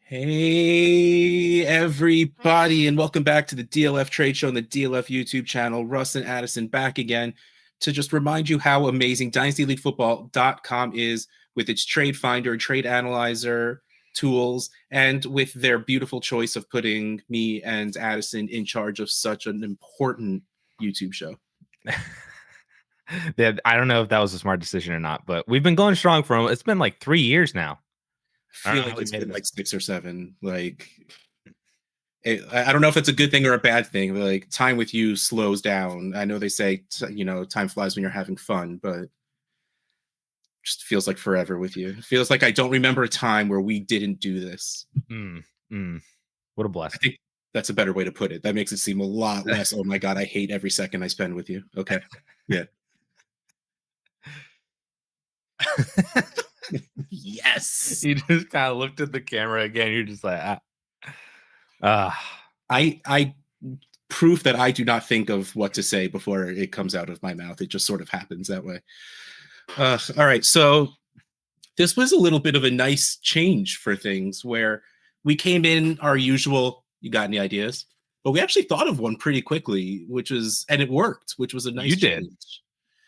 Hey, everybody, and welcome back to the DLF Trade Show on the DLF YouTube channel. Russ and Addison back again to just remind you how amazing DynastyLeagueFootball.com is with its trade finder, trade analyzer tools, and with their beautiful choice of putting me and Addison in charge of such an important YouTube show. I don't know if that was a smart decision or not, but we've been going strong for it's been like 3 years now. I feel like it's been like 6 or 7. I don't know if it's a good thing or a bad thing. Like, time with you slows down. I know they say, time flies when you're having fun, but just feels like forever with you. It feels like I don't remember a time where we didn't do this. What a blessing. I think that's a better way to put it. That makes it seem a lot less, oh my God, I hate every second I spend with you. Okay. Yeah. Yes. You just kind of looked at the camera again. You're just like, I proof that I do not think of what to say before it comes out of my mouth. It just sort of happens that way. All right. So this was a little bit of a nice change for things where we came in our usual, you got any ideas? But we actually thought of one pretty quickly, and it worked, which was a nice change.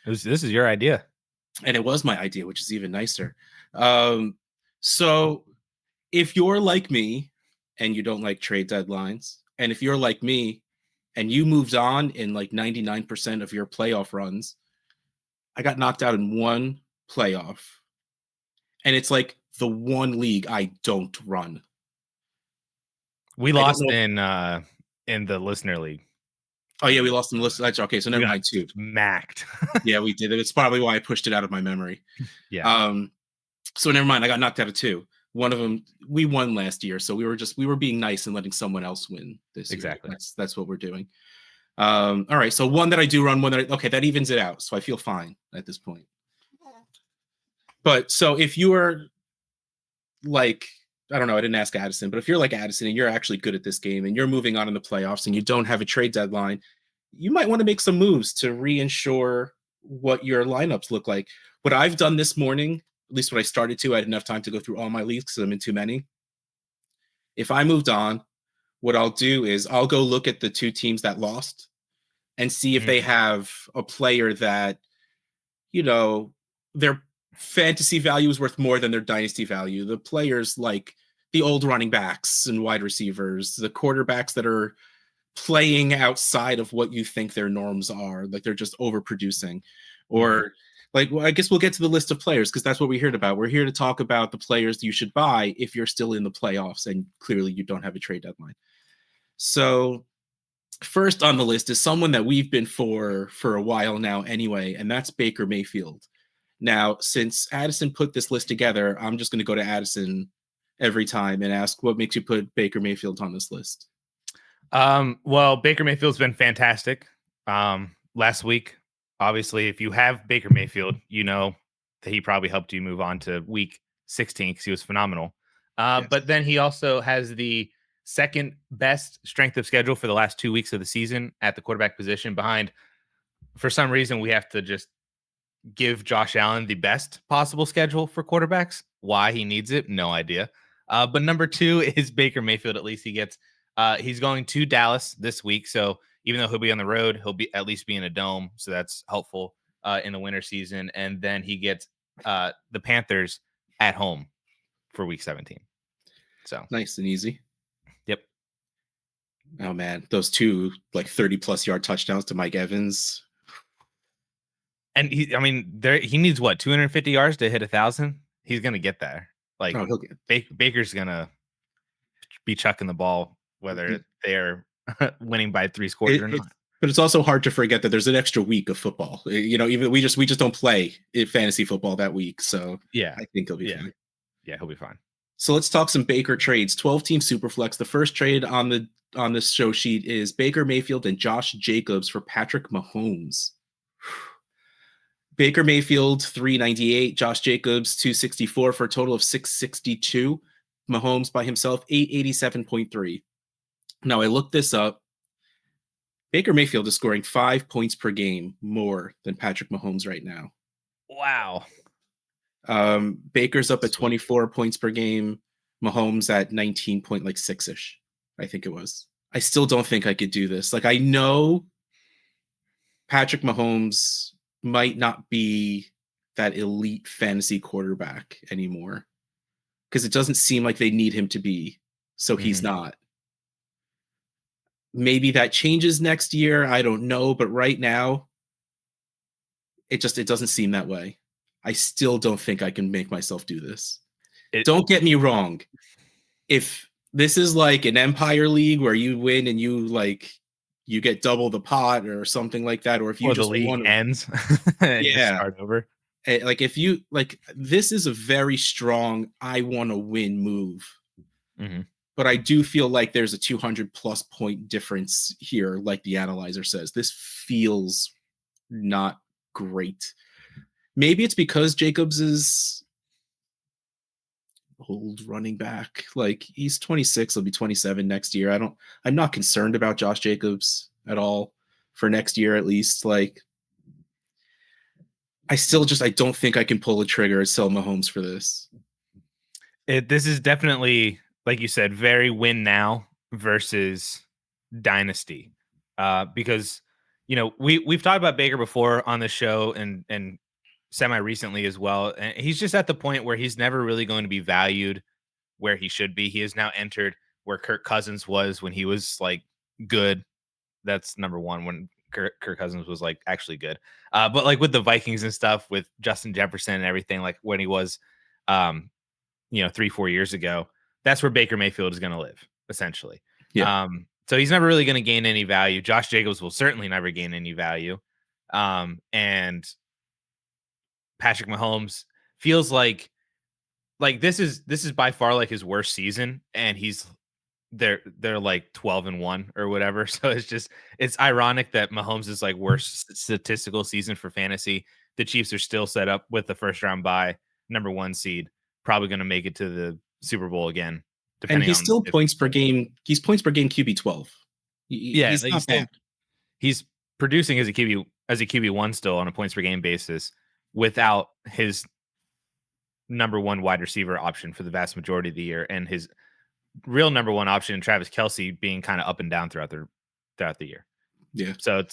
This is your idea. And it was my idea, which is even nicer. So if you're like me and you don't like trade deadlines, and if you're like me and you moved on in like 99% of your playoff runs, I got knocked out in one playoff. And it's like the one league I don't run. We lost in the listener league. Oh, yeah, we lost in the listener. Okay, so never mind, too. Macked. Yeah, we did. It's probably why I pushed it out of my memory. Yeah. So never mind. I got knocked out of 2. One of them, we won last year, so we were being nice and letting someone else win this year. Exactly. That's what we're doing. All right, so one that I do run, that evens it out, so I feel fine at this point. But so if you are like, I don't know, I didn't ask Addison, but if you're like Addison and you're actually good at this game and you're moving on in the playoffs and you don't have a trade deadline, you might want to make some moves to reinsure what your lineups look like. What I've done this morning, at least what I started to, I had enough time to go through all my leagues because I'm in too many. If I moved on, what I'll do is I'll go look at the 2 teams that lost and see if they have a player that, their fantasy value is worth more than their dynasty value. The players like the old running backs and wide receivers, the quarterbacks that are playing outside of what you think their norms are, like they're just overproducing, or I guess we'll get to the list of players because that's what we're here about. We're here to talk about the players you should buy if you're still in the playoffs and clearly you don't have a trade deadline. So first on the list is someone that we've been for a while now anyway, and that's Baker Mayfield. Now, since Addison put this list together, I'm just going to go to Addison every time and ask, what makes you put Baker Mayfield on this list? Well, Baker Mayfield's been fantastic. Last week, obviously, if you have Baker Mayfield, you know that he probably helped you move on to week 16 because he was phenomenal. Yes. But then he also has the second best strength of schedule for the last 2 weeks of the season at the quarterback position behind. For some reason, we have to just give Josh Allen the best possible schedule for quarterbacks. Why he needs it, no idea. But number 2 is Baker Mayfield. At least he gets, he's going to Dallas this week. So even though he'll be on the road, he'll be at least be in a dome. So that's helpful in the winter season. And then he gets the Panthers at home for week 17. So nice and easy. Yep. Oh man, those 2 like 30+ yard touchdowns to Mike Evans. And he needs what, 250 yards to hit 1,000? He's going to get there. Like, Baker's going to be chucking the ball, whether they're winning by 3 scores or not. But it's also hard to forget that there's an extra week of football. Even we just don't play fantasy football that week. So yeah, I think he'll be fine. Yeah, he'll be fine. So let's talk some Baker trades. 12-team Superflex. The first trade on this show sheet is Baker Mayfield and Josh Jacobs for Patrick Mahomes. Baker Mayfield, 398. Josh Jacobs, 264 for a total of 662. Mahomes by himself, 887.3. Now, I looked this up. Baker Mayfield is scoring 5 points per game more than Patrick Mahomes right now. Wow. Baker's up at 24 points per game. Mahomes at 19.6-ish, I think it was. I still don't think I could do this. Like, I know Patrick Mahomes might not be that elite fantasy quarterback anymore because it doesn't seem like they need him to be. So he's not. Maybe that changes next year. I don't know. But right now, it doesn't seem that way. I still don't think I can make myself do this. Don't get me wrong. If this is like an Empire League where you win and you get double the pot or something like that, or if you just the league ends and just start over. Like if you like, this is a very strong I want to win move. But I do feel like there's a 200+ point difference here, like the analyzer says. This feels not great. Maybe it's because Jacobs is old running back. Like, he's 26, he'll be 27 next year. I'm not concerned about Josh Jacobs at all for next year, at least. Like, I don't think I can pull a trigger and sell Mahomes for this. This is definitely, like you said, very win now versus dynasty. Because, we've talked about Baker before on the show and semi recently as well. And he's just at the point where he's never really going to be valued where he should be. He has now entered where Kirk Cousins was when he was like good. That's number one, when Kirk Cousins was like actually good. But like with the Vikings and stuff, with Justin Jefferson and everything, like when he was, 3-4 years ago, that's where Baker Mayfield is going to live, essentially. Yeah. So he's never really going to gain any value. Josh Jacobs will certainly never gain any value. And Patrick Mahomes feels like this is by far like his worst season, and they're like 12-1 or whatever. So it's ironic that Mahomes is like worst statistical season for fantasy. The Chiefs are still set up with the first round bye, number 1 seed, probably going to make it to the Super Bowl again. And he's still points per game. He's points per game QB 12. He's not bad. He's producing as a QB1 still on a points per game basis without his number 1 wide receiver option for the vast majority of the year, and his real number 1 option, Travis Kelce, being kind of up and down throughout the year. Yeah. So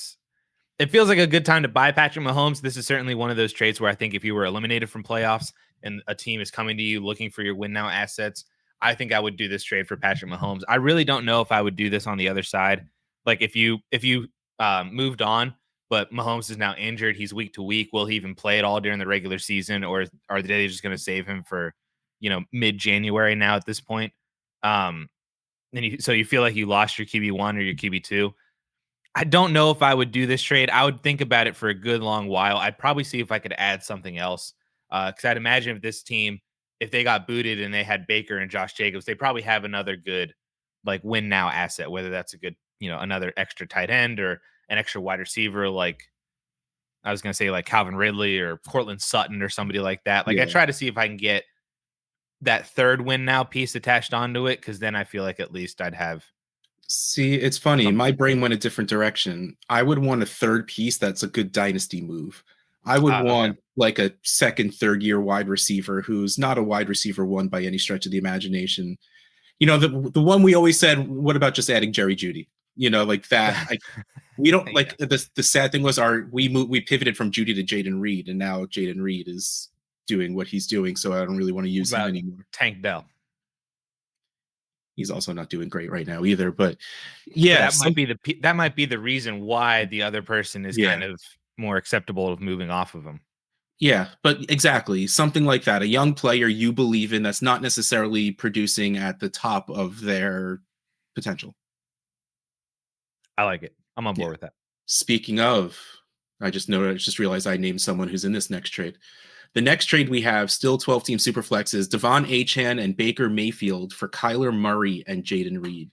it feels like a good time to buy Patrick Mahomes. This is certainly one of those trades where I think if you were eliminated from playoffs and a team is coming to you looking for your win now assets, I think I would do this trade for Patrick Mahomes. I really don't know if I would do this on the other side. Like if you moved on, but Mahomes is now injured, he's week to week. Will he even play at all during the regular season, or are they just going to save him for, mid-January now at this point? So you feel like you lost your QB1 or your QB2. I don't know if I would do this trade. I would think about it for a good long while. I'd probably see if I could add something else. Because I'd imagine if this team, if they got booted and they had Baker and Josh Jacobs, they probably have another good like win now asset, whether that's a good, another extra tight end or an extra wide receiver. Like I was going to say like Calvin Ridley or Cortland Sutton or somebody like that. Like I try to see if I can get that third win now piece attached onto it. Cause then I feel like at least I'd have. See, it's funny. My brain went a different direction. I would want a third piece that's a good dynasty move. I would want like a second, third year wide receiver who's not a wide receiver 1 by any stretch of the imagination. The one we always said, what about just adding Jerry Jeudy? Like that. We don't like the sad thing was we pivoted from Jeudy to Jaden Reed, and now Jaden Reed is doing what he's doing. So I don't really want to use him anymore. Tank Dell. He's also not doing great right now either, but yeah, that might be the reason why the other person is kind of more acceptable of moving off of him. Yeah, but exactly. Something like that. A young player you believe in that's not necessarily producing at the top of their potential. I like it. I'm on board with that. Speaking of, I just realized I named someone who's in this next trade. The next trade we have, still 12-team Superflexes, Devon Achane and Baker Mayfield for Kyler Murray and Jaden Reed.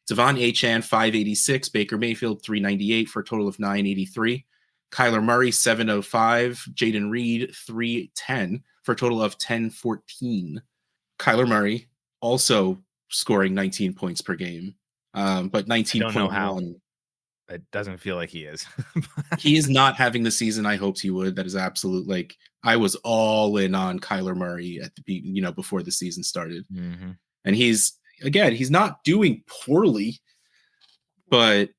Devon Achane, 586, Baker Mayfield, 398 for a total of 983. Kyler Murray, 705, Jaden Reed, 310 for a total of 1014. Kyler Murray also scoring 19 points per game, but 19.1. It doesn't feel like he is. He is not having the season I hoped he would. That is absolute. Like I was all in on Kyler Murray at the before the season started. Mm-hmm. And he's not doing poorly, but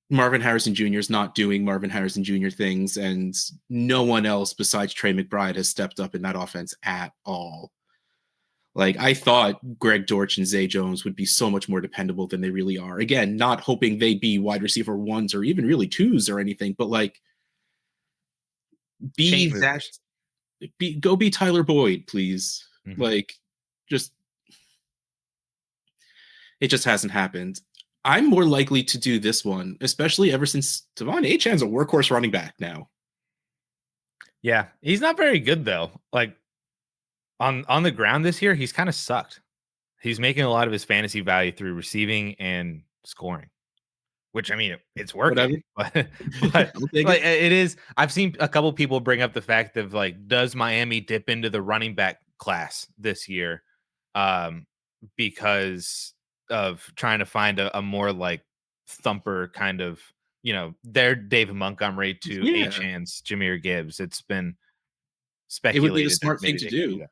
Marvin Harrison Jr. is not doing Marvin Harrison Jr. things, and no one else besides Trey McBride has stepped up in that offense at all. Like, I thought Greg Dortch and Zay Jones would be so much more dependable than they really are. Again, not hoping they'd be wide receiver ones or even really twos or anything, but like, go be Tyler Boyd, please. Mm-hmm. Like, just it just hasn't happened. I'm more likely to do this one, especially ever since Devon Achane's a workhorse running back now. Yeah, he's not very good though. Like on the ground this year, he's kind of sucked. He's making a lot of his fantasy value through receiving and scoring, which I mean, it's working. But like, it is. I've seen a couple people bring up the fact of like, does Miami dip into the running back class this year, because of trying to find a more like thumper kind of, their David Montgomery to Achane's Jahmyr Gibbs. It's been speculated. It would be the smart thing to do.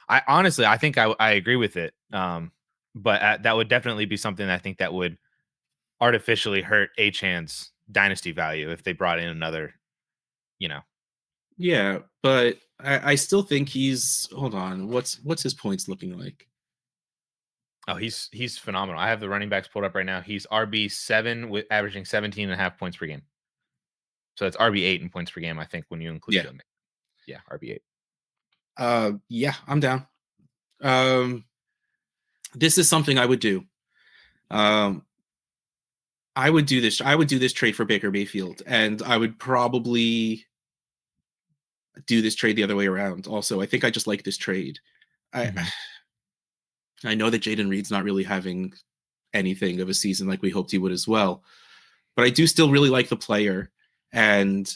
I honestly, I think I agree with it. But that would definitely be something I think that would artificially hurt Achane's dynasty value if they brought in another, Yeah, but I still think he's. Hold on, what's his points looking like? Oh, he's phenomenal. I have the running backs pulled up right now. He's RB7 with averaging 17.5 points per game. So it's RB8 in points per game, I think, when you include him. Yeah, RB8. Yeah, I'm down. This is something I would do. I would do this. I would do this trade for Baker Mayfield, and I would probably do this trade the other way around. Also, I think I just like this trade. I know that Jaden Reed's not really having anything of a season like we hoped he would as well, but I do still really like the player, and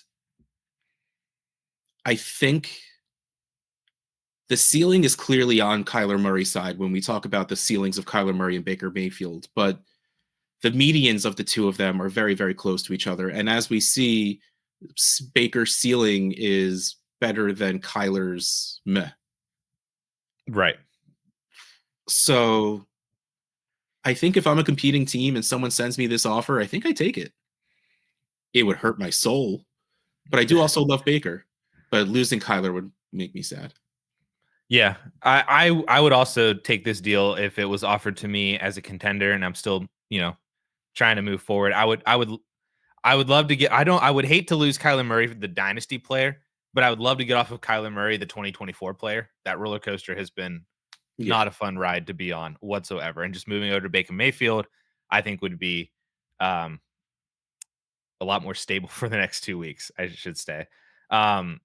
I think the ceiling is clearly on Kyler Murray's side when we talk about the ceilings of Kyler Murray and Baker Mayfield, but the medians of the two of them are very, very close to each other. And as we see, Baker's ceiling is better than Kyler's meh. Right. So I think if I'm a competing team and someone sends me this offer, I think I take it. It would hurt my soul, but I do also love Baker. But losing Kyler would make me sad. Yeah, I would also take this deal if it was offered to me as a contender, and I'm still, trying to move forward. I would love to get. I would hate to lose Kyler Murray, the dynasty player, but I would love to get off of Kyler Murray, the 2024 player. That roller coaster has been not a fun ride to be on whatsoever. And just moving over to Baker Mayfield, I think would be a lot more stable for the next 2 weeks, I should say. And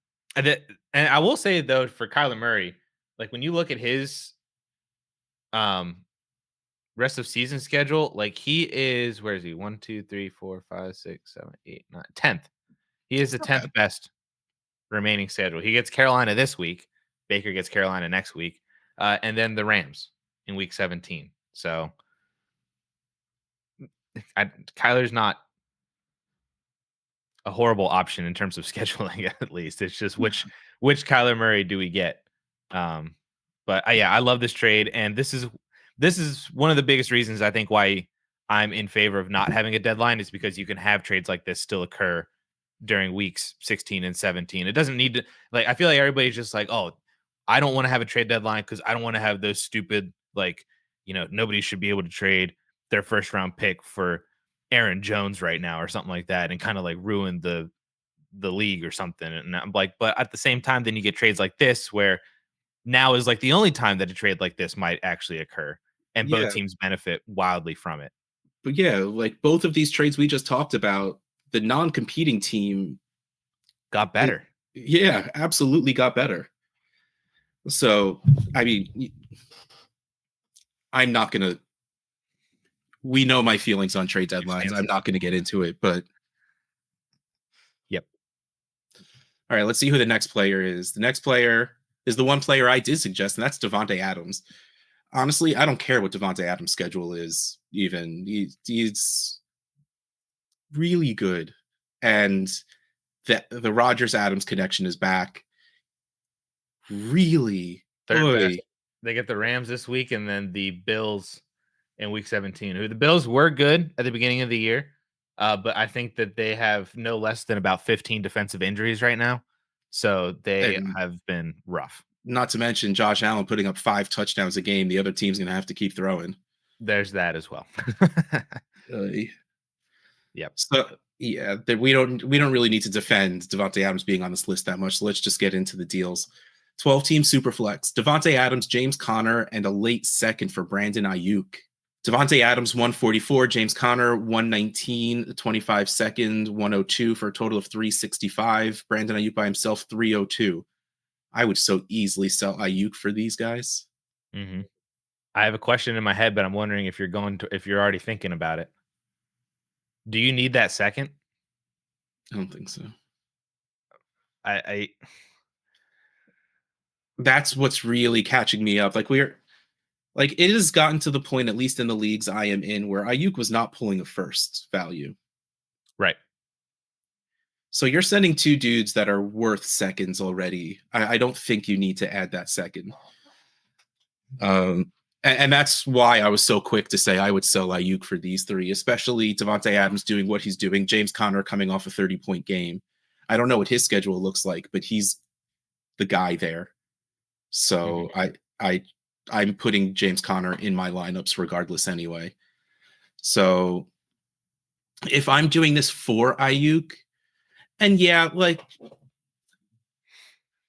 I will say though, for Kyler Murray, like when you look at his rest of season schedule, like he is, where is he? 1, 2, 3, 4, 5, 6, 7, 8, 9, 10th. He is the 10th best remaining schedule. He gets Carolina this week. Baker gets Carolina next week. And then the Rams in week 17. So Kyler's not a horrible option in terms of scheduling, at least. It's just which Kyler Murray do we get? But I love this trade, and this is one of the biggest reasons I think why I'm in favor of not having a deadline is because you can have trades like this still occur during weeks 16 and 17. It doesn't need to, like, I feel like everybody's just like, oh, I don't want to have a trade deadline because I don't want to have those stupid, like, nobody should be able to trade their first round pick for Aaron Jones right now or something like that and kind of like ruin the league or something. And I'm like, but at the same time, then you get trades like this where now is like the only time that a trade like this might actually occur and both teams benefit wildly from it. But yeah, like both of these trades we just talked about, the non-competing team got better. Absolutely got better. So, I mean, I'm not going to, we know my feelings on trade deadlines. I'm not going to get into it, but. Yep. All right, let's see who the next player is. The next player is the one player I did suggest, and that's Davante Adams. Honestly, I don't care what Davante Adams' schedule is, even. He's really good. And the Rodgers-Adams connection is back. Really good. They get the Rams this week and then the Bills in week 17. Who the Bills were good at the beginning of the year, but I think that they have no less than about 15 defensive injuries right now. So they And have been rough. not to mention Josh Allen putting up 5 touchdowns a game. The other team's going to have to keep throwing. There's that as well. Uh, Yep. So yeah, that we don't really need to defend Davante Adams being on this list that much. So let's just get into the deals. 12-team Superflex. Davante Adams, James Conner, and a late second for Brandon Ayuk. Davante Adams 144, James Conner 119, 25 second 102 for a total of 365. Brandon Ayuk by himself 302. I would so easily sell Ayuk for these guys. Mm-hmm. I have a question in my head, but I'm wondering if you're already thinking about it. Do you need that second? I don't think so. I That's what's really catching me up. Like it has gotten to the point, at least in the leagues I am in, where Ayuk was not pulling a first value. right. So you're sending 2 dudes that are worth seconds already. I don't think you need to add that second. And that's why I was so quick to say I would sell Ayuk for these 3, especially Davante Adams doing what he's doing, James Conner coming off a 30-point game. I don't know what his schedule looks like, but he's the guy there. So I'm putting James Conner in my lineups regardless anyway. So if I'm doing this for Ayuk, and yeah, like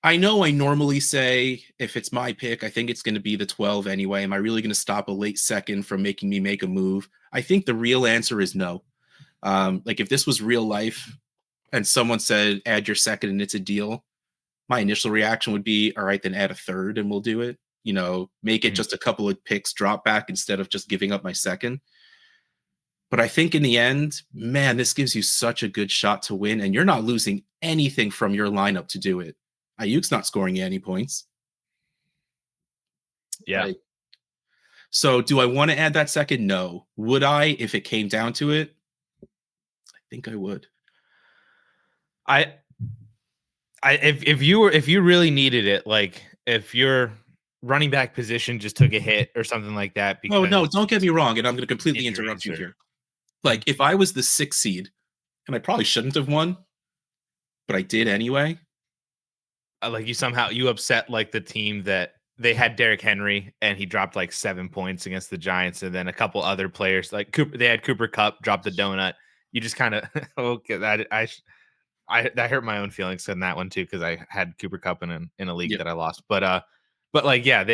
I know I normally say if it's my pick, I think it's going to be the 12 anyway. Am I really going to stop a late second from making me make a move? I think the real answer is no. Like if this was real life and someone said add your second and it's a deal, my initial reaction would be, all right, then add a third and we'll do it. Make it just a couple of picks drop back instead of just giving up my second. But I think in the end, man, this gives you such a good shot to win, and you're not losing anything from your lineup to do it. Ayuk's not scoring you any points. Yeah. So do I want to add that second? No. Would I if it came down to it? I think I would. If you really needed it, like if your running back position just took a hit or something like that. Oh no, don't get me wrong, and I'm going to completely interrupt you here. Like if I was the 6th seed, and I probably shouldn't have won, but I did anyway. Like you upset like the team that they had Derrick Henry and he dropped like 7 points against the Giants, and then a couple other players like they had Cooper Kupp drop the donut. You just kind of okay that that hurt my own feelings in that one too because I had Cooper Kupp in a league that I lost. But like yeah,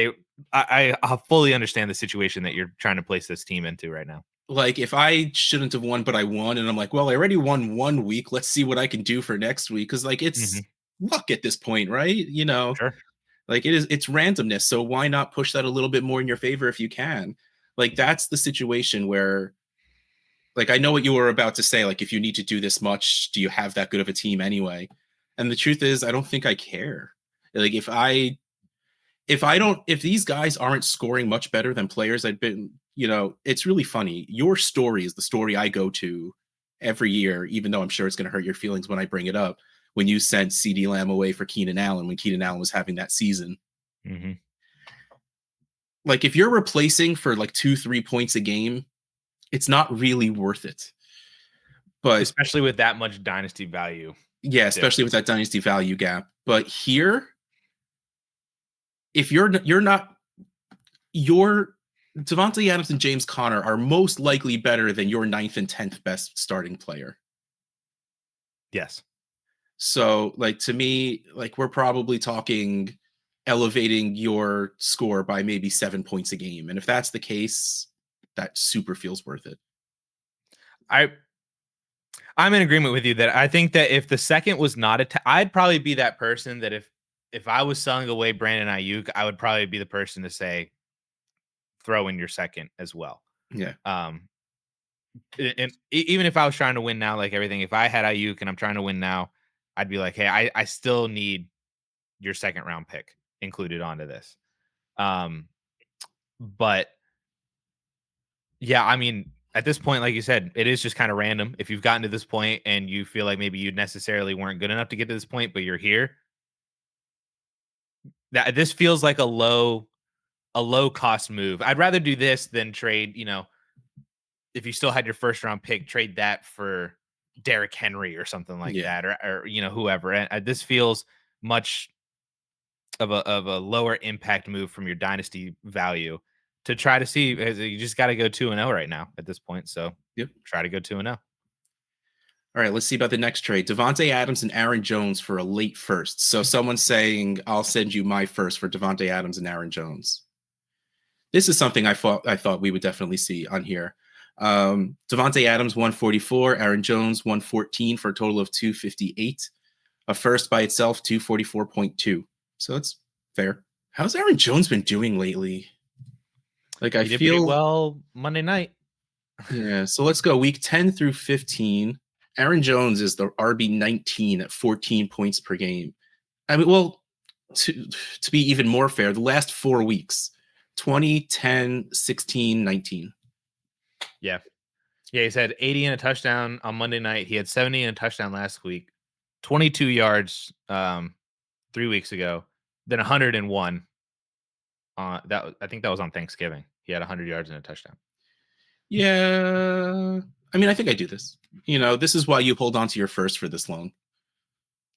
I fully understand the situation that you're trying to place this team into right now. Like if I shouldn't have won, but I won, and I'm like, well, I already won 1 week. Let's see what I can do for next week. Cause like it's luck at this point, right? Sure. Like it's randomness. So why not push that a little bit more in your favor if you can? Like that's the situation where, like, I know what you were about to say. Like, if you need to do this much, do you have that good of a team anyway? And the truth is, I don't think I care. Like if these guys aren't scoring much better than players I've been, it's really funny. Your story is the story I go to every year, even though I'm sure it's going to hurt your feelings when I bring it up. When you sent CeeDee Lamb away for Keenan Allen, when Keenan Allen was having that season. Like if you're replacing for like 2-3 points a game, it's not really worth it. But especially with that much dynasty value. Yeah, especially with that dynasty value gap. But here, if you're not your Davante Adams and James Conner are most likely better than your 9th and 10th best starting player. Yes. So, like, to me, like, we're probably talking elevating your score by maybe 7 points a game. And if that's the case, that super feels worth it. I'm in agreement with you that I think that if the second was not I'd probably be that person that if I was selling away Brandon Ayuk, I would probably be the person to say, throw in your second as well. Yeah. And even if I was trying to win now, like everything, if I had Ayuk and I'm trying to win now, I'd be like, hey, I still need your second round pick included onto this. But yeah, I mean, at this point, like you said, it is just kind of random. If you've gotten to this point and you feel like maybe you necessarily weren't good enough to get to this point, but you're here, that this feels like a low a low cost move. I'd rather do this than trade, if you still had your first round pick, trade that for Derrick Henry or something like Yeah. that, or whoever. And this feels much of a lower impact move from your dynasty value to try to see. You just got to go 2-0 right now at this point. So Yep. try to go 2-0. All right, let's see about the next trade. Davante Adams and Aaron Jones for a late first. So someone's saying, I'll send you my first for Davante Adams and Aaron Jones. This is something I thought we would definitely see on here. Davante Adams 144, Aaron Jones 114 for a total of 258. A first by itself 244.2. So that's fair. How's Aaron Jones been doing lately? Like I He did pretty feel well Monday night. Yeah, so let's go week 10 through 15. Aaron Jones is the RB 19 at 14 points per game. I mean, well, to be even more fair, the last 4 weeks 20, 10, 16, 19. Yeah. Yeah, he said 80 and a touchdown on Monday night. He had 70 and a touchdown last week, 22 yards 3 weeks ago, then 101. I think that was on Thanksgiving. He had 100 yards and a touchdown. Yeah. I mean, I think I do this. This is why you hold on to your first for this long,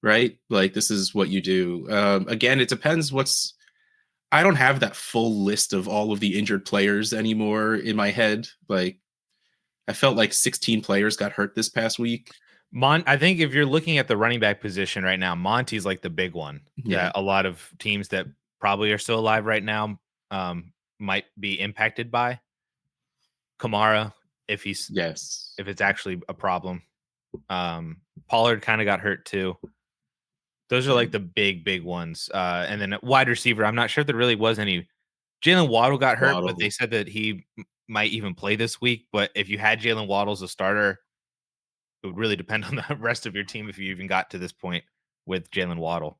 right? Like, this is what you do. Again, it depends I don't have that full list of all of the injured players anymore in my head. Like, I felt like 16 players got hurt this past week. I think if you're looking at the running back position right now, Monty's like the big one. Yeah. A lot of teams that probably are still alive right now might be impacted by Kamara if it's actually a problem. Pollard kind of got hurt too. Those are like the big ones. And then wide receiver, I'm not sure if there really was any. Jalen Waddle got hurt, but they said that he might even play this week. But if you had Jalen Waddle as a starter, it would really depend on the rest of your team if you even got to this point with Jalen Waddle.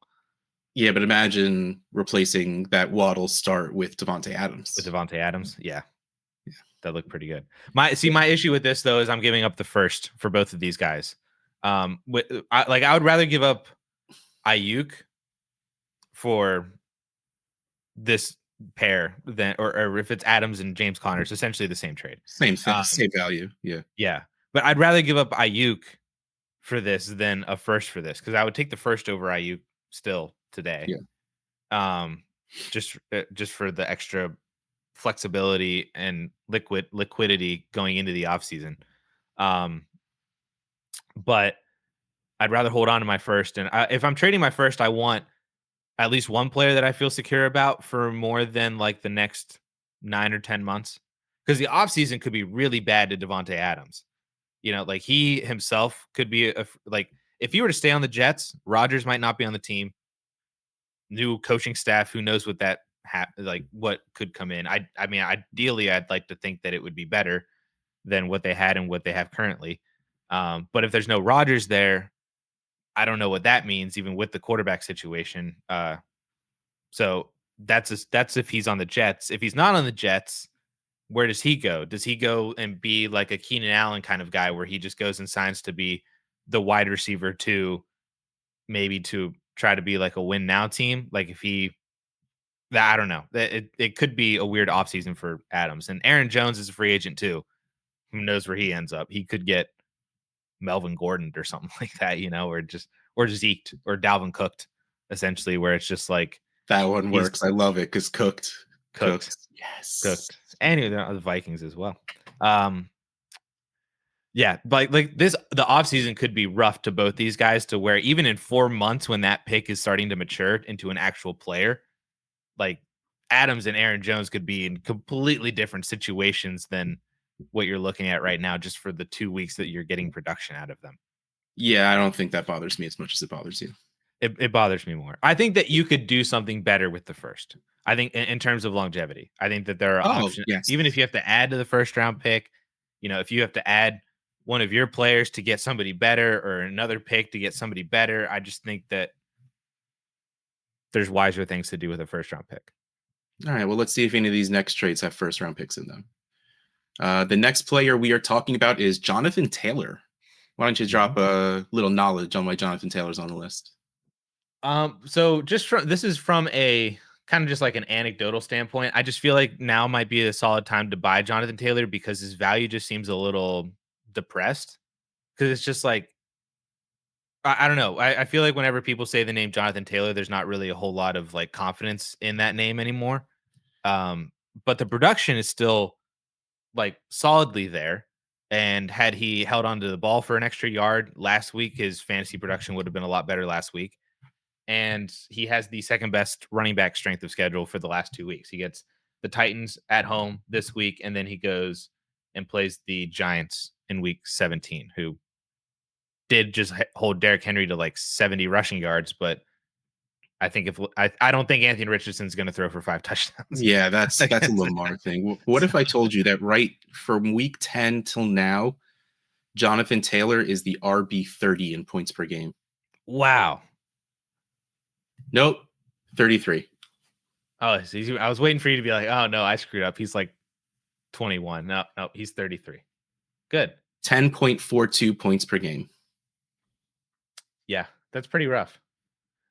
Yeah, but imagine replacing that Waddle start with Davante Adams. Yeah. That looked pretty good. My issue with this though is I'm giving up the first for both of these guys. I would rather give up Ayuk for this pair than or if it's Adams and James Conner, it's essentially the same trade. Same thing, same value. Yeah. Yeah. But I'd rather give up Ayuk for this than a first for this because I would take the first over Ayuk still today. Yeah. Just for the extra flexibility and liquidity going into the offseason. But I'd rather hold on to my first. And if I'm trading my first, I want at least one player that I feel secure about for more than like the next 9 or 10 months. Because the offseason could be really bad to Davante Adams. Like he himself could be if he were to stay on the Jets, Rodgers might not be on the team. New coaching staff, who knows what that what could come in. I mean, ideally, I'd like to think that it would be better than what they had and what they have currently. But if there's no Rodgers there, I don't know what that means, even with the quarterback situation. So that's if he's on the Jets. If he's not on the Jets, where does he go? Does he go and be like a Keenan Allen kind of guy where he just goes and signs to be the wide receiver to try to be like a win now team? Like I don't know. It could be a weird offseason for Adams. And Aaron Jones is a free agent too. Who knows where he ends up? He could get Melvin Gordon or something like that, or just Zeked or Dalvin Cooked, essentially, where it's just like that one works. I love it because cooked. Yes. Cooked. And the Vikings as well. Yeah, but like this, the offseason could be rough to both these guys to where even in 4 months when that pick is starting to mature into an actual player, like Adams and Aaron Jones could be in completely different situations than what you're looking at right now, just for the 2 weeks that you're getting production out of them. Yeah, I don't think that bothers me as much as it bothers you. It bothers me more. I think that you could do something better with the first. I think in terms of longevity, I think that there are options. Yes. Even if you have to add to the first round pick, if you have to add one of your players to get somebody better or another pick to get somebody better, I just think that there's wiser things to do with a first round pick. All right, well, let's see if any of these next trades have first round picks in them. The next player we are talking about is Jonathan Taylor. Why don't you drop a little knowledge on why Jonathan Taylor's on the list? So this is from a kind of just like an anecdotal standpoint, I just feel like now might be a solid time to buy Jonathan Taylor because his value just seems a little depressed. Because it's just like I don't know. I feel like whenever people say the name Jonathan Taylor, there's not really a whole lot of like confidence in that name anymore. Um, but the production is still like solidly there. And had he held onto the ball for an extra yard last week, his fantasy production would have been a lot better last week. And he has the second best running back strength of schedule for the last 2 weeks. He gets the Titans at home this week, and then he goes and plays the Giants in week 17, who did just hold Derrick Henry to like 70 rushing yards. But I think if I don't think Anthony Richardson's going to throw for 5 touchdowns. Yeah, that's a Lamar thing. What if I told you that right from week 10 till now, Jonathan Taylor is the RB 30 in points per game? Wow. Nope, 33. Oh, I was waiting for you to be like, oh no, I screwed up. He's like 21. No, he's 33. Good. 10.42 points per game. Yeah, that's pretty rough.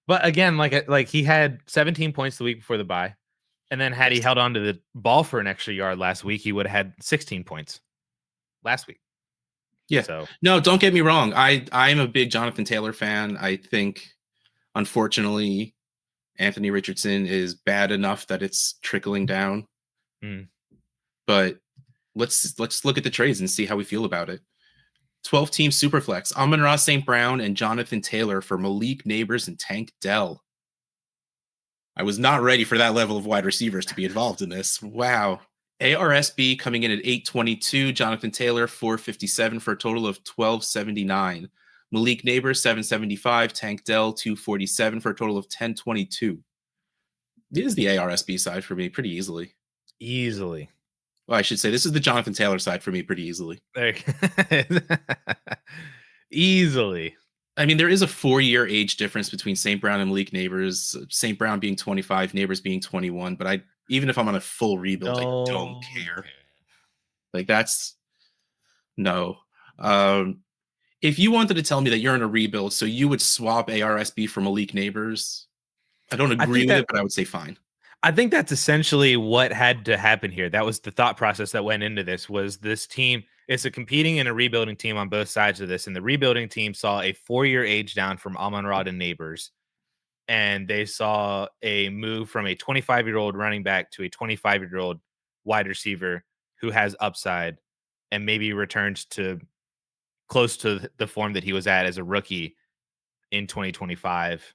But again, like he had 17 points the week before the bye. And then had he held on to the ball for an extra yard last week, he would have had 16 points last week. Yeah. So no, don't get me wrong. I'm a big Jonathan Taylor fan. I think, unfortunately, Anthony Richardson is bad enough that it's trickling down. But let's look at the trades and see how we feel about it. 12-team Superflex. Amon-Ra St. Brown and Jonathan Taylor for Malik Neighbors and Tank Dell. I was not ready for that level of wide receivers to be involved in this. Wow. ARSB coming in at 822. Jonathan Taylor, 457 for a total of 1279. Malik Neighbors, 775. Tank Dell, 247 for a total of 1022. This is the ARSB side for me pretty easily. Easily. Well, I should say this is the Jonathan Taylor side for me pretty easily. Easily. I mean, there is a 4-year age difference between St. Brown and Malik Neighbors. St. Brown being 25, Neighbors being 21. But even if I'm on a full rebuild, I don't care. Like that's no. If you wanted to tell me that you're in a rebuild, so you would swap ARSB for Malik Neighbors, I don't agree with it, but I would say fine. I think that's essentially what had to happen here. That was the thought process that went into this. Was this team? It's a competing and a rebuilding team on both sides of this, and the rebuilding team saw a 4-year age down from Amon-Ra to Neighbors, and they saw a move from a 25-year-old running back to a 25-year-old wide receiver who has upside and maybe returns to close to the form that he was at as a rookie in 2025,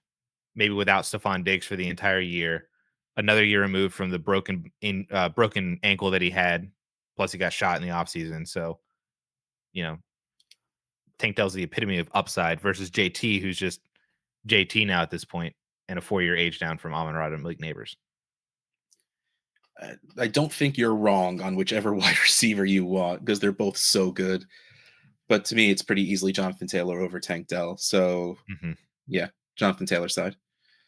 maybe without Stephon Diggs for the entire year. Another year removed from the broken ankle that he had. Plus, he got shot in the offseason. So, Tank Dell's the epitome of upside versus JT, who's just JT now at this point, and a 4-year age down from Amon-Ra to Malik Neighbors. I don't think you're wrong on whichever wide receiver you want because they're both so good. But to me, it's pretty easily Jonathan Taylor over Tank Dell. So, yeah, Jonathan Taylor side.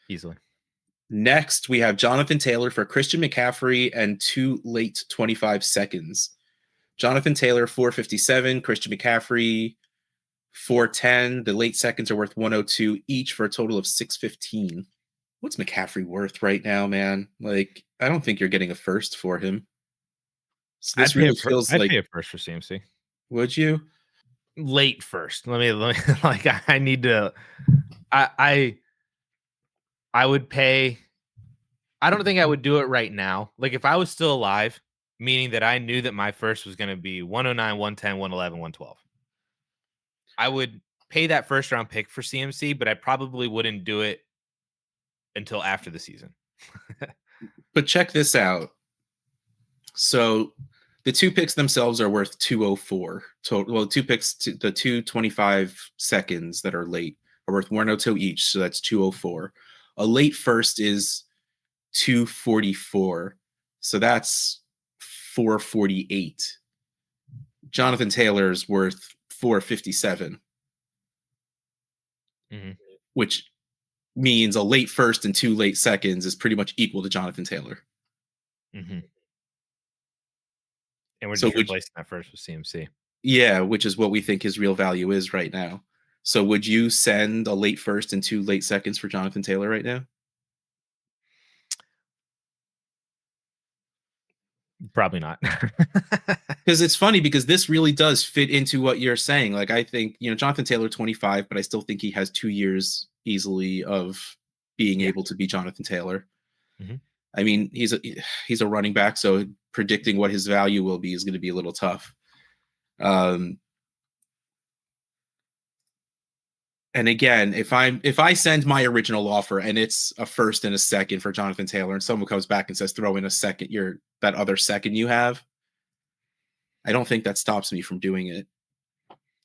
Easily. Next, we have Jonathan Taylor for Christian McCaffrey and 2 late 25 seconds. Jonathan Taylor, 457. Christian McCaffrey, 410. The late seconds are worth 102 each for a total of 615. What's McCaffrey worth right now, man? Like, I don't think you're getting a first for him. So this really feels like... I'd pay a first for CMC. Would you? Late first. Let me like, I need to... I would pay. I don't think I would do it right now. Like if I was still alive, meaning that I knew that my first was going to be 109, 110, 111, 112. I would pay that first round pick for CMC, but I probably wouldn't do it until after the season. But check this out. So the 2 picks themselves are worth 204 total. Well, 2 picks, the 225 seconds that are late are worth 102 each. So that's 204. A late first is 244. So that's 448. Jonathan Taylor's worth 457. Which means a late first and 2 late seconds is pretty much equal to Jonathan Taylor. And we're just replacing that first with CMC. Yeah, which is what we think his real value is right now. So would you send a late first and 2 late seconds for Jonathan Taylor right now? Probably not. Because it's funny because this really does fit into what you're saying. Like, I think, Jonathan Taylor 25, but I still think he has 2 years easily of being Yeah. able to be Jonathan Taylor. Mm-hmm. I mean, he's a running back, so predicting what his value will be is going to be a little tough. And again, if I send my original offer and it's a first and a second for Jonathan Taylor, and someone comes back and says throw in a second, that other second you have, I don't think that stops me from doing it.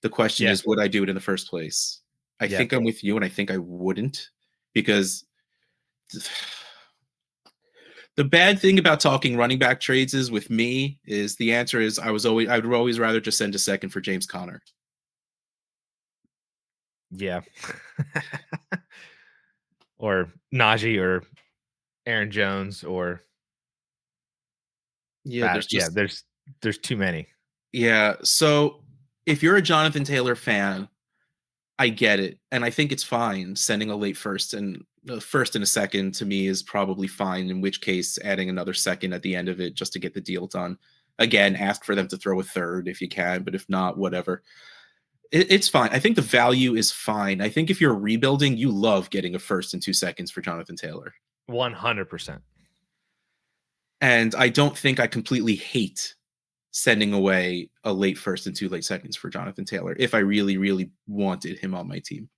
The question Yeah. is, would I do it in the first place? I Yeah. think I'm with you, and I think I wouldn't, because the bad thing about talking running back trades is with me is the answer is I would always rather just send a second for James Conner. Yeah. Or Najee or Aaron Jones or Yeah, that. Yeah, there's too many. yeah. So if you're a Jonathan Taylor fan, I get it, and I think it's fine sending a late first, and a first and a second to me is probably fine. In which case, adding another second at the end of it just to get the deal done. Again, ask for them to throw a third if you can, but if not, whatever. It's fine. I think the value is fine. I think if you're rebuilding, you love getting a first and 2 seconds for Jonathan Taylor. 100%. And I don't think I completely hate sending away a late first and 2 late seconds for Jonathan Taylor if I really, really wanted him on my team.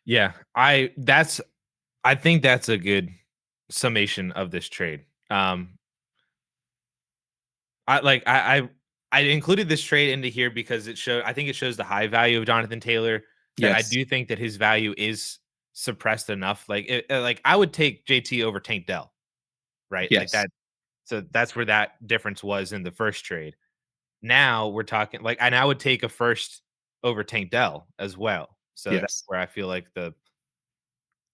Yeah, I think that's a good summation of this trade. I included this trade into here because I think it shows the high value of Jonathan Taylor, that I Yes. do think that his value is suppressed enough. Like I would take JT over Tank Dell, right? Like Yes. that. So that's where that difference was in the first trade. Now we're talking like, and I would take a first over Tank Dell as well. So that's Yes. where I feel like the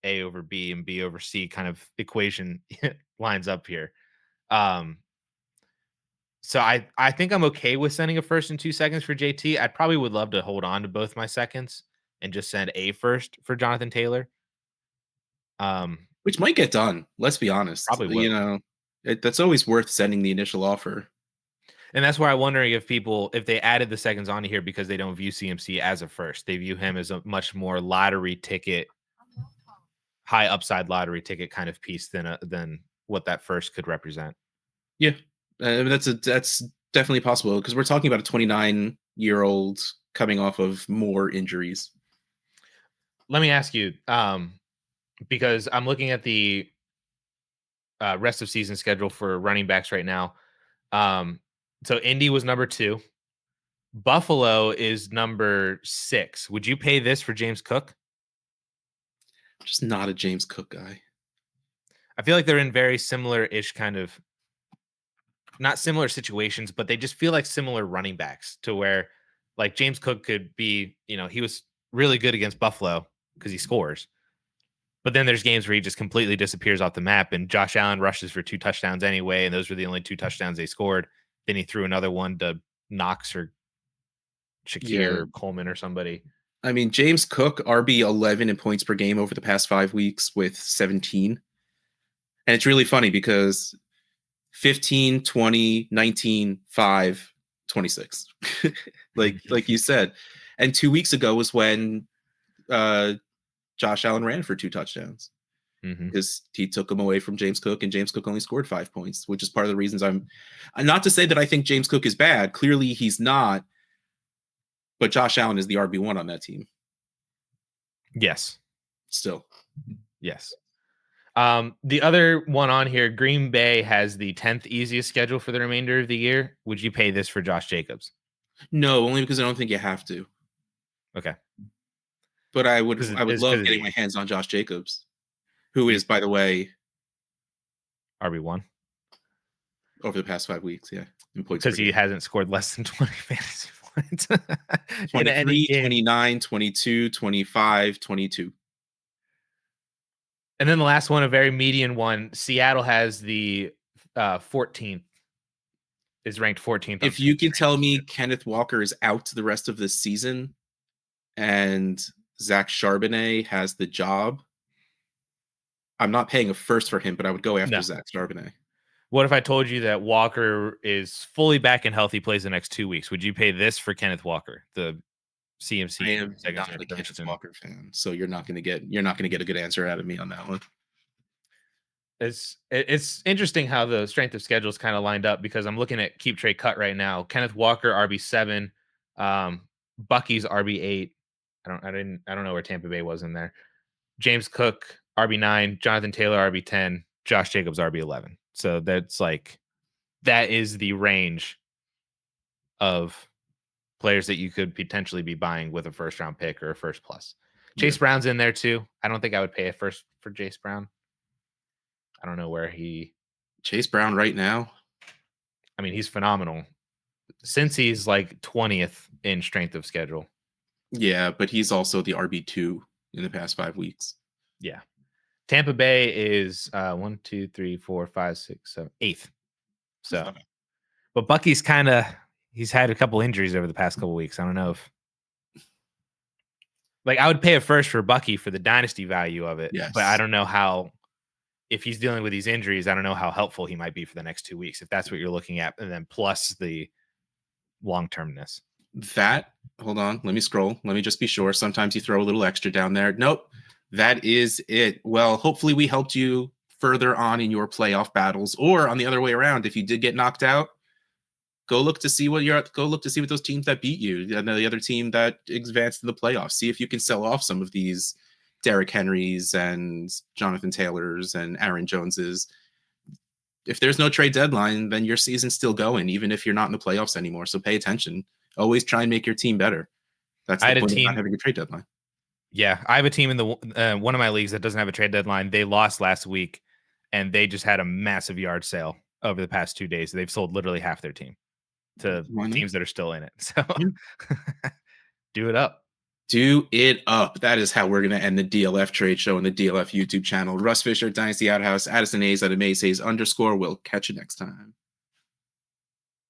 A over B and B over C kind of equation lines up here. Um, so I think I'm okay with sending a first and 2 seconds for JT. I probably would love to hold on to both my seconds and just send a first for Jonathan Taylor. Which might get done. Let's be honest. Probably will. That's always worth sending the initial offer. And that's why I'm wondering if they added the seconds onto here because they don't view CMC as a first. They view him as a much more lottery ticket, high upside lottery ticket kind of piece than what that first could represent. Yeah, that's definitely possible because we're talking about a 29-year-old coming off of more injuries. Let me ask you, because I'm looking at the rest of season schedule for running backs right now. So Indy was number 2. Buffalo is number 6. Would you pay this for James Cook? Just not a James Cook guy. I feel like they're in very similar-ish kind of, not similar situations, but they just feel like similar running backs to where like James Cook could be, he was really good against Buffalo because he scores. But then there's games where he just completely disappears off the map and Josh Allen rushes for 2 touchdowns anyway. And those were the only 2 touchdowns they scored. Then he threw another one to Knox or Shakir Yeah. or Coleman or somebody. I mean, James Cook, RB 11 in points per game over the past 5 weeks with 17. And it's really funny because 15, 20, 19, 5, 26. like you said. And 2 weeks ago was when Josh Allen ran for 2 touchdowns because he took them away from James Cook, and James Cook only scored 5 points, which is part of the reasons I'm not to say that I think James Cook is bad. Clearly he's not, but Josh Allen is the RB1 on that team. Yes. Still. Yes. The other one on here, Green Bay has the 10th easiest schedule for the remainder of the year. Would you pay this for Josh Jacobs? No, only because I don't think you have to. Okay. But I would love getting my easy. hands on Josh Jacobs, who is, by the way, RB1 over the past 5 weeks. Yeah. because he hasn't scored less than 20 fantasy points. 23, 29, 22, 25, 22. And then the last one, a very median one. Seattle has the 14th, is ranked 14th. If you can tell me Kenneth Walker is out the rest of this season and Zach Charbonnet has the job, I'm not paying a first for him, but I would go after Zach Charbonnet. What if I told you that Walker is fully back and healthy, plays the next 2 weeks? Would you pay this for Kenneth Walker, the I CMC am second not a Kenneth generation? Walker fan, so you're not gonna get a good answer out of me on that one. It's interesting how the strength of schedule is kind of lined up because I'm looking at keep trade cut right now. Kenneth Walker RB7, Bucky's RB8. I don't know where Tampa Bay was in there. James Cook RB9, Jonathan Taylor RB10, Josh Jacobs RB11. So that is the range of players that you could potentially be buying with a first round pick or a first plus. Chase Yeah. Brown's in there too. I don't think I would pay a first for Chase Brown. I don't know where Chase Brown right now. I mean, he's phenomenal. Since he's like 20th in strength of schedule. Yeah, but he's also the RB2 in the past 5 weeks. Yeah. Tampa Bay is 1, 2, 3, 4, 5, 6, 7, 8th. So, but Bucky's he's had a couple injuries over the past couple weeks. I don't know if I would pay a first for Bucky for the dynasty value of it. Yes. But I don't know if he's dealing with these injuries, I don't know how helpful he might be for the next 2 weeks, if that's what you're looking at. And then plus the long-termness. Hold on, let me scroll. Let me just be sure. Sometimes you throw a little extra down there. Nope. That is it. Well, hopefully we helped you further on in your playoff battles, or on the other way around. If you did get knocked out, go look to see what those teams that beat you and the other team that advanced to the playoffs. See if you can sell off some of these Derrick Henrys and Jonathan Taylors and Aaron Joneses. If there's no trade deadline, then your season's still going, even if you're not in the playoffs anymore. So pay attention. Always try and make your team better. That's the point of not having a trade deadline. Yeah, I have a team in the one of my leagues that doesn't have a trade deadline. They lost last week, and they just had a massive yard sale over the past 2 days. They've sold literally half their team to teams that are still in it. So do it up. Do it up. That is how we're going to end the DLF trade show on the DLF YouTube channel. Russ Fisher, Dynasty Outhouse, Addison A's at _. We'll catch you next time.